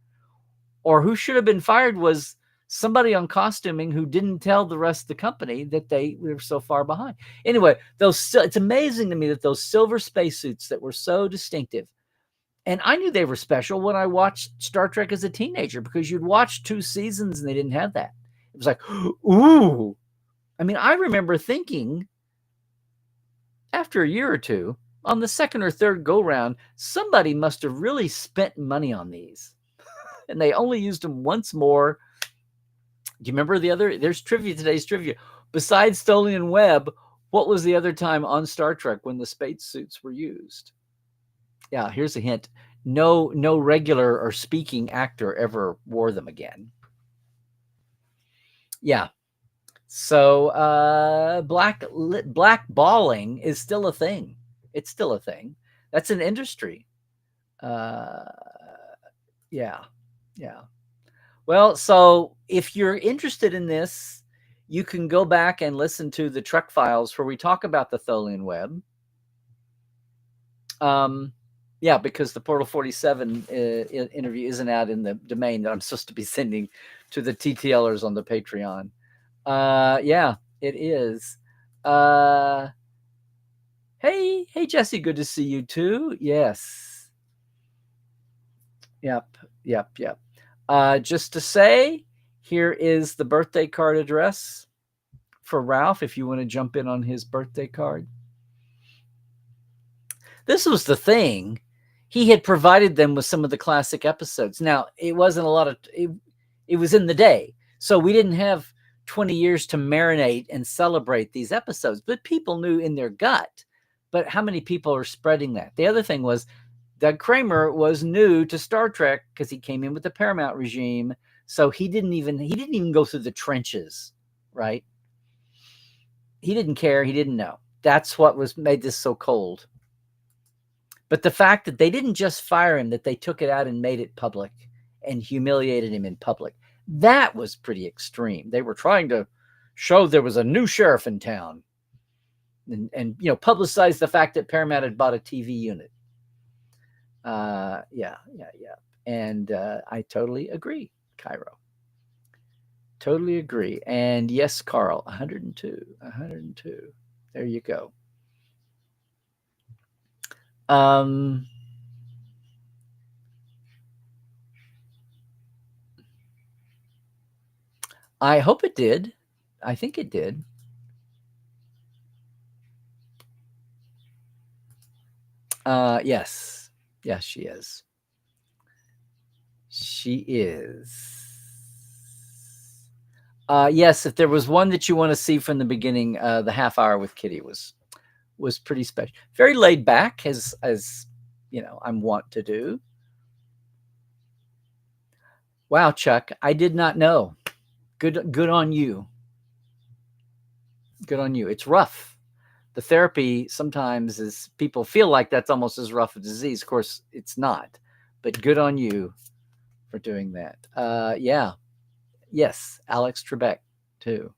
Or who should have been fired was somebody on costuming who didn't tell the rest of the company that they were so far behind. Anyway, it's amazing to me that those silver spacesuits that were so distinctive, and I knew they were special when I watched Star Trek as a teenager, because you'd watch 2 seasons and they didn't have that. It was like, ooh. I remember thinking after a year or two, on the second or third go round, somebody must have really spent money on these. And they only used them once more. Do you remember there's today's trivia. Besides Stoley and Webb, what was the other time on Star Trek when the spacesuits were used? Yeah, here's a hint. No regular or speaking actor ever wore them again. Yeah. So blackballing is still a thing. It's still a thing. That's an industry. Yeah. Well, so if you're interested in this, you can go back and listen to the Trek Files where we talk about the Tholian web. Yeah, because the Portal 47 interview isn't out in the domain that I'm supposed to be sending to the TTLers on the Patreon. Yeah, it is. Hey, Jesse, good to see you too. Yes. Yep. Just to say, here is the birthday card address for Ralph if you want to jump in on his birthday card. This was the thing. He had provided them with some of the classic episodes. Now, it wasn't a lot of it was in the day. So we didn't have 20 years to marinate and celebrate these episodes, but people knew in their gut. But how many people are spreading that? The other thing was Doug Kramer was new to Star Trek because he came in with the Paramount regime. So he didn't even go through the trenches, right? He didn't care. He didn't know. That's what made this so cold. But the fact that they didn't just fire him, that they took it out and made it public and humiliated him in public, that was pretty extreme. They were trying to show there was a new sheriff in town and publicize the fact that Paramount had bought a TV unit. Yeah. And I totally agree, Cairo. Totally agree. And yes, Carl, 102. There you go. I hope it did. I think it did. Yes. Yes, she is. She is. Yes, if there was one that you want to see from the beginning, the half hour with Kitty was pretty special. Very laid back, as I'm wont to do. Wow, Chuck, I did not know. Good on you. Good on you. It's rough. The therapy sometimes is people feel like that's almost as rough a disease. Of course, it's not. But good on you for doing that. Yeah. Yes, Alex Trebek too.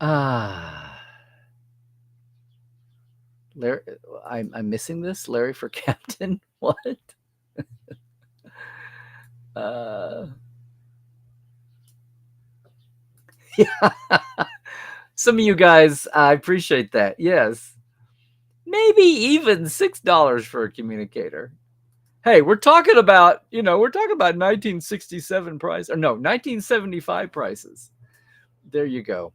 Larry, I'm missing this. Larry for captain. What? Yeah. Some of you guys, I appreciate that. Yes. Maybe even $6 for a communicator. Hey, we're talking about 1967 price, or no, 1975 prices. There you go.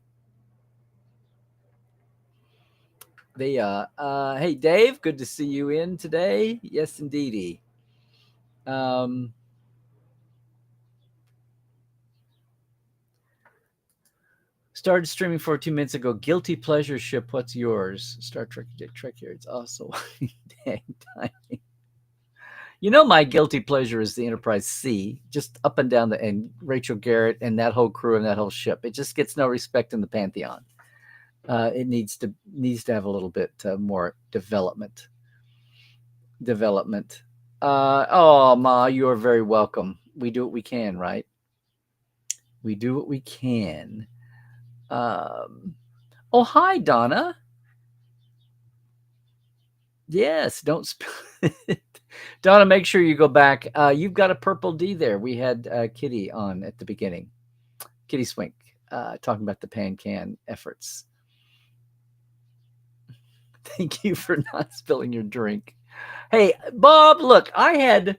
Hey, Dave, good to see you in today. Yes, indeedy. Started streaming 14 minutes ago. Guilty pleasure ship. What's yours? Star Trek here. It's also dang tiny. My guilty pleasure is the Enterprise C, just up and down and Rachel Garrett and that whole crew and that whole ship. It just gets no respect in the pantheon. It needs to have a little bit more development. Oh, Ma, you are very welcome. We do what we can, right? We do what we can. Oh, hi, Donna. Yes, don't spill it. Donna, make sure you go back. You've got a purple D there. We had Kitty on at the beginning. Kitty Swink, talking about the PanCan efforts. Thank you for not spilling your drink. Hey, Bob, look, I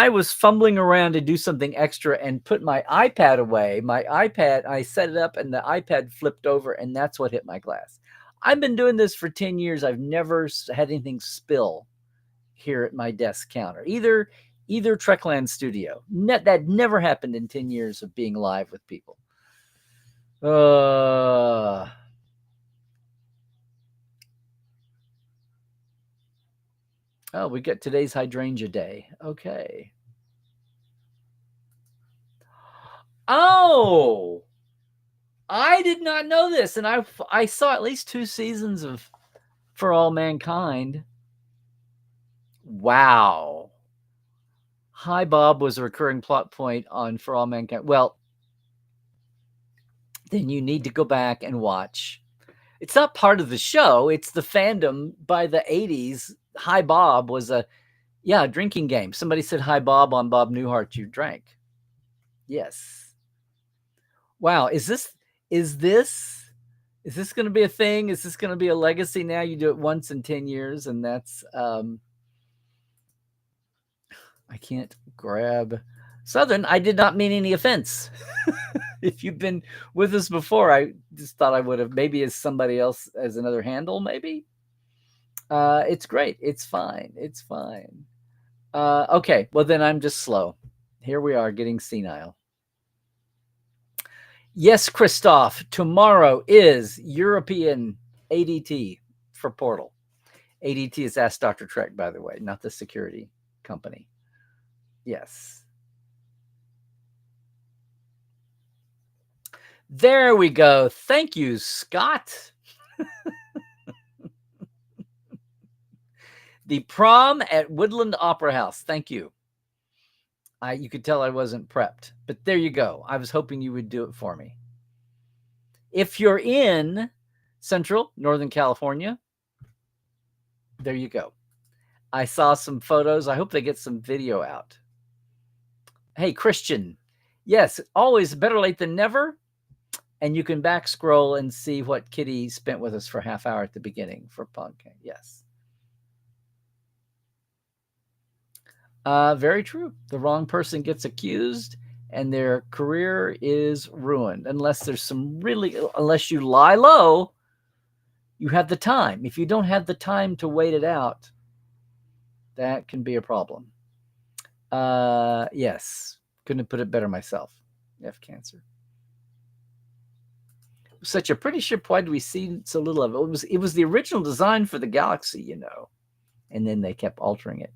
was fumbling around to do something extra and put my iPad away. My iPad, I set it up and the iPad flipped over and that's what hit my glass. I've been doing this for 10 years. I've never had anything spill here at my desk counter. Either Trekland studio. That never happened in 10 years of being live with people. Oh, we got today's hydrangea day. Okay. Oh, I did not know this, and I saw at least 2 seasons of For All Mankind. Wow. Hi Bob was a recurring plot point on For All Mankind. Well, then you need to go back and watch. It's not part of the show. It's the fandom by the 80s. Hi Bob was a drinking game. Somebody said hi Bob on Bob Newhart. You drank. Yes. Wow. Is this going to be a thing? Is this going to be a legacy now? You do it once in 10 years and that's I can't grab Southern. I did not mean any offense. If you've been with us before, I just thought I would have, maybe as somebody else as another handle, maybe. It's great. It's fine. It's fine. Okay. Well, then I'm just slow. Here we are getting senile. Yes, Christoph, tomorrow is European ADT for Portal. ADT is Ask Dr. Trek, by the way, not the security company. Yes. There we go. Thank you, Scott. The prom at Woodland Opera House. Thank you. You could tell I wasn't prepped, but there you go. I was hoping you would do it for me. If you're in Central, Northern California, there you go. I saw some photos. I hope they get some video out. Hey, Christian. Yes, always better late than never. And you can back scroll and see what Kitty spent with us for a half hour at the beginning for PanCan. Yes. Very true. The wrong person gets accused and their career is ruined. Unless you lie low, you have the time. If you don't have the time to wait it out, that can be a problem. Yes. Couldn't have put it better myself. F cancer. Such a pretty ship. Why do we see so little of it? It was the original design for the Galaxy, and then they kept altering it.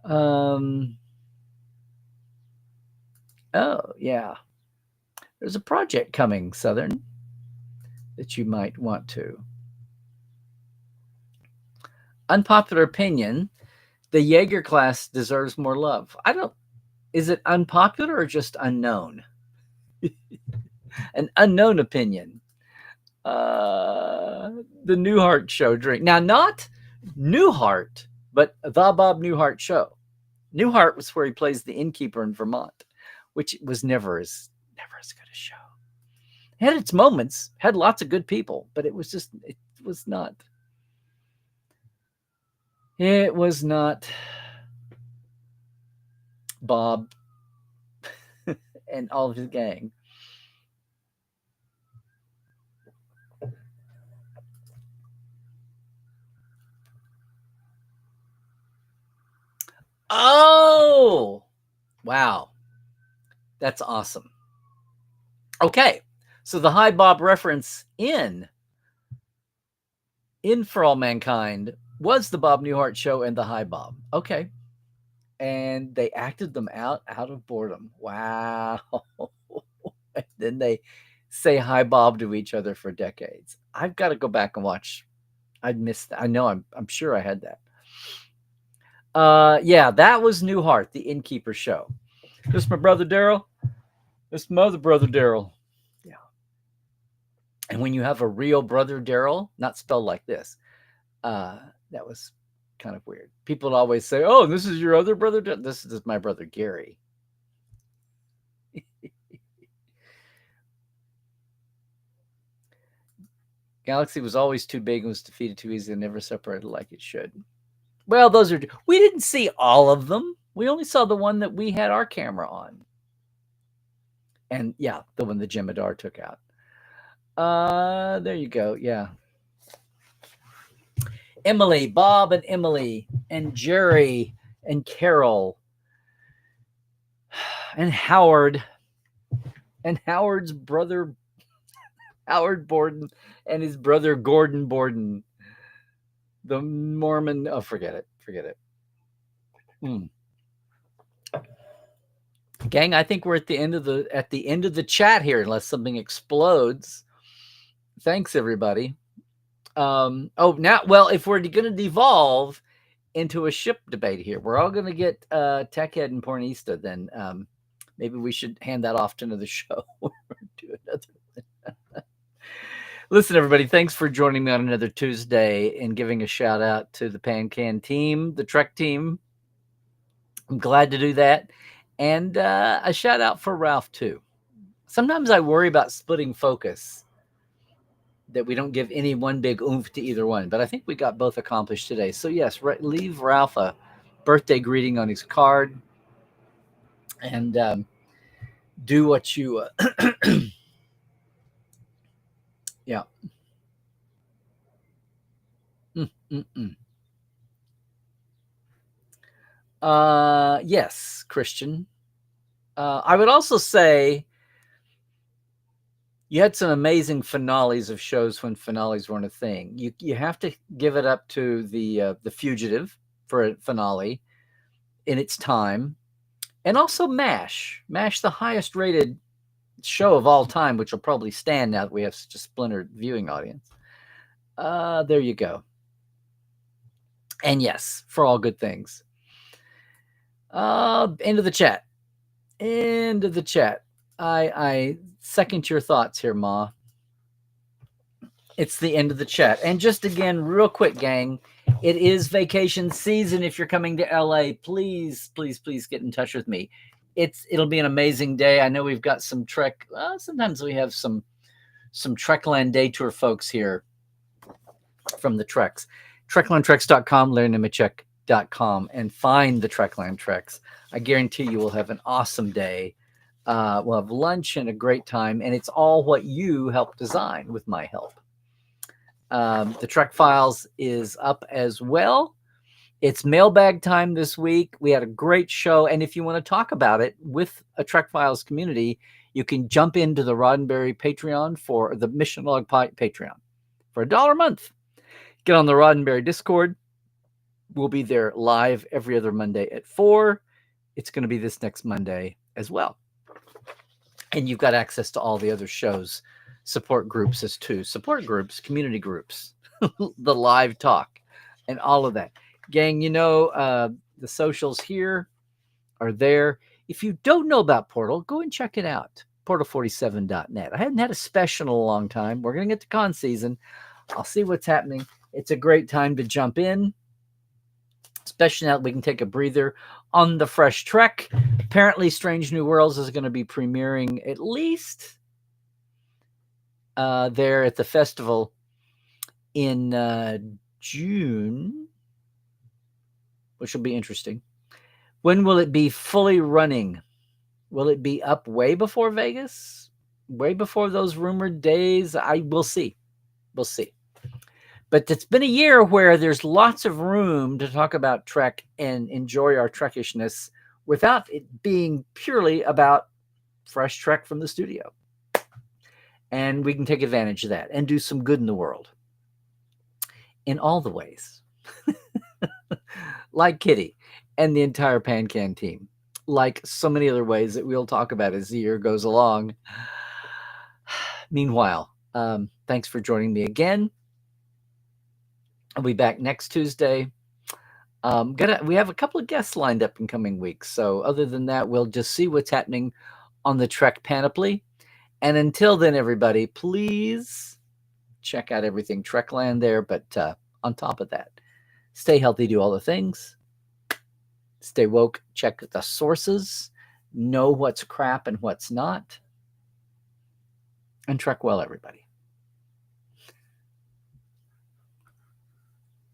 Oh yeah, there's a project coming, Southern, that you might want to. Unpopular opinion: the Jaeger class deserves more love. Is it unpopular or just unknown? An unknown opinion. The Newhart Show drink. Now, not Newhart, but the Bob Newhart Show. Newhart was where he plays the innkeeper in Vermont, which was never as good a show. It had its moments, had lots of good people, but it was not Bob and all of his gang. Oh, wow. That's awesome. Okay. So the Hi Bob reference in For All Mankind was the Bob Newhart Show and the Hi Bob. Okay. And they acted them out of boredom. Wow. And then they say Hi Bob to each other for decades. I've got to go back and watch. I'd missed that. I know I'm sure I had that. Yeah, that was Newhart, the innkeeper show. This is my brother Daryl. This is my other brother Daryl. Yeah. And when you have a real brother Daryl, not spelled like this, that was kind of weird. People would always say, "Oh, this is your other brother." This is my brother Gary. Galaxy was always too big and was defeated too easily and never separated like it should. Well, we didn't see all of them. We only saw the one that we had our camera on. And yeah, the one that Jemadar took out. There you go. Yeah. Emily, Bob and Emily and Jerry and Carol and Howard and Howard's brother, Howard Borden, and his brother Gordon Borden, the Mormon. Oh, forget it. Gang, I think we're at the end of the chat here, unless something explodes. Thanks, everybody. If we're going to devolve, into a ship debate here. We're all going to get Techhead and Pornista. Then maybe we should hand that off to another show or do another one. Listen, everybody, thanks for joining me on another Tuesday and giving a shout out to the PanCan team, the Trek team. I'm glad to do that. And a shout out for Ralph, too. Sometimes I worry about splitting focus, that we don't give any one big oomph to either one. But I think we got both accomplished today. So, yes, leave Ralph a birthday greeting on his card. And do what you... yeah. Yes, Christian. I would also say you had some amazing finales of shows when finales weren't a thing. You have to give it up to the Fugitive for a finale in its time, and also MASH, the highest rated show of all time, which will probably stand now that we have such a splintered viewing audience. There you go. And yes, for all good things. End of the chat. I second your thoughts here, Ma. It's the end of the chat. And just again, real quick, gang, it is vacation season. If you're coming to LA, please, please, please get in touch with me. It'll be an amazing day. I know we've got some Trek. Sometimes we have some Trekland day tour folks here from the Treks. TreklandTreks.com, LarryNemecek.com, and find the Trekland Treks. I guarantee you will have an awesome day. We'll have lunch and a great time, and it's all what you helped design with my help. The Trek Files is up as well. It's mailbag time this week. We had a great show, and if you want to talk about it with a Trek Files community, you can jump into the Roddenberry Patreon for the Mission Log Patreon for $1 a month. Get on the Roddenberry Discord. We'll be there live every other Monday at 4. It's going to be this next Monday as well. And you've got access to all the other shows, support groups as too. Support groups, community groups, the live talk, and all of that. Gang, the socials here are there. If you don't know about Portal, go and check it out. Portal47.net. I hadn't had a special in a long time. We're going to get to con season. I'll see what's happening. It's a great time to jump in, especially now that we can take a breather on the fresh Trek. Apparently, Strange New Worlds is going to be premiering at least there at the festival in June, which will be interesting. When will it be fully running? Will it be up way before Vegas? Way before those rumored days? We'll see. We'll see. But it's been a year where there's lots of room to talk about Trek and enjoy our Trekishness without it being purely about fresh Trek from the studio. And we can take advantage of that and do some good in the world in all the ways. Like Kitty and the entire PanCan team. Like so many other ways that we'll talk about as the year goes along. Meanwhile, thanks for joining me again. I'll be back next Tuesday. We have a couple of guests lined up in coming weeks. So other than that, we'll just see what's happening on the Trek panoply. And until then, everybody, please check out everything Trekland there. But on top of that, stay healthy, do all the things. Stay woke, check the sources, know what's crap and what's not. And Trek well, everybody.